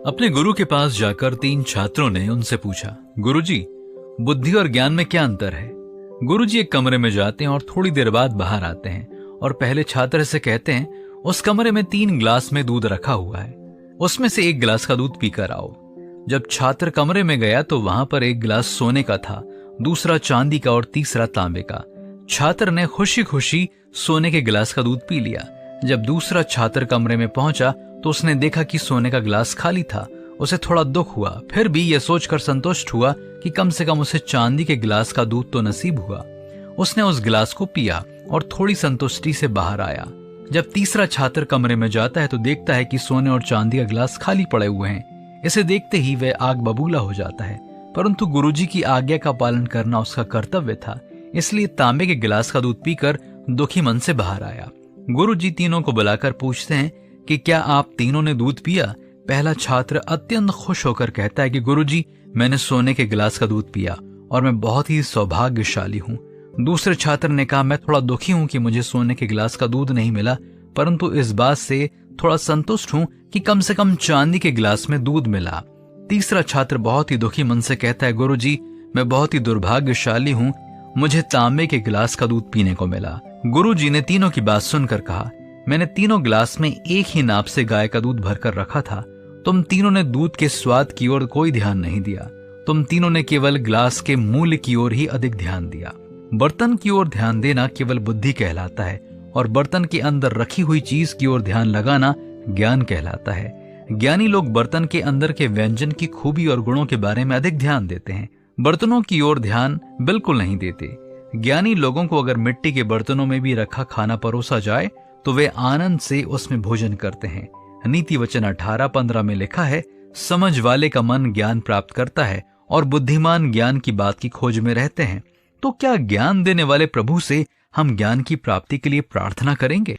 अपने गुरु के पास जाकर 3 छात्रों ने उनसे पूछा, गुरुजी, बुद्धि और ज्ञान में क्या अंतर है? गुरुजी एक कमरे में जाते हैं और थोड़ी देर बाद बाहर आते हैं और पहले छात्र से कहते हैं, उस कमरे में 3 गिलास में दूध रखा हुआ है, उसमें से 1 गिलास का दूध पीकर आओ। जब छात्र कमरे में गया तो वहां पर 1 गिलास सोने का था, दूसरा चांदी का और तीसरा तांबे का। छात्र ने खुशी खुशी सोने के गिलास का दूध पी लिया। जब दूसरा छात्र कमरे में पहुंचा तो उसने देखा कि सोने का गिलास खाली था। उसे थोड़ा दुख हुआ, फिर भी यह सोचकर संतुष्ट हुआ कि कम से कम उसे चांदी के गिलास का दूध तो नसीब हुआ। उसने उस गिलास को पिया और थोड़ी संतुष्टि से बाहर आया। जब तीसरा छात्र कमरे में जाता है तो देखता है कि सोने और चांदी का गिलास खाली पड़े हुए हैं। इसे देखते ही वह आग बबूला हो जाता है, परंतु गुरुजी की आज्ञा का पालन करना उसका कर्तव्य था, इसलिए तांबे के गिलास का दूध पीकर दुखी मन से बाहर आया। गुरुजी तीनों को बुलाकर पूछते हैं कि क्या आप तीनों ने दूध पिया? पहला छात्र अत्यंत खुश होकर कहता है कि गुरुजी, मैंने सोने के गिलास का दूध पिया और मैं बहुत ही सौभाग्यशाली हूँ। दूसरे छात्र ने कहा, मैं थोड़ा दुखी हूँ कि मुझे सोने के गिलास का दूध नहीं मिला, परंतु इस बात से थोड़ा संतुष्ट हूँ कि कम से कम चांदी के गिलास में दूध मिला। तीसरा छात्र बहुत ही दुखी मन से कहता है, गुरुजी, मैं बहुत ही दुर्भाग्यशाली हूँ, मुझे तांबे के गिलास का दूध पीने को मिला। गुरुजी ने तीनों की बात सुनकर कहा, मैंने तीनों गिलास में एक ही नाप से गाय का दूध भरकर रखा था। तुम तीनों ने दूध के स्वाद की ओर कोई ध्यान नहीं दिया। तुम तीनों ने केवल गिलास के मूल्य की ओर ही अधिक ध्यान दिया। बर्तन की ओर ध्यान देना केवल बुद्धि कहलाता है और बर्तन के अंदर रखी हुई चीज की ओर ध्यान लगाना ज्ञान कहलाता है। ज्ञानी लोग बर्तन के अंदर के व्यंजन की खूबी और गुणों के बारे में अधिक ध्यान देते हैं, बर्तनों की ओर ध्यान बिल्कुल नहीं देते। ज्ञानी लोगों को अगर मिट्टी के बर्तनों में भी रखा खाना परोसा जाए तो वे आनंद से उसमें भोजन करते हैं। नीति वचन 18:15 में लिखा है, समझ वाले का मन ज्ञान प्राप्त करता है और बुद्धिमान ज्ञान की बात की खोज में रहते हैं। तो क्या ज्ञान देने वाले प्रभु से हम ज्ञान की प्राप्ति के लिए प्रार्थना करेंगे?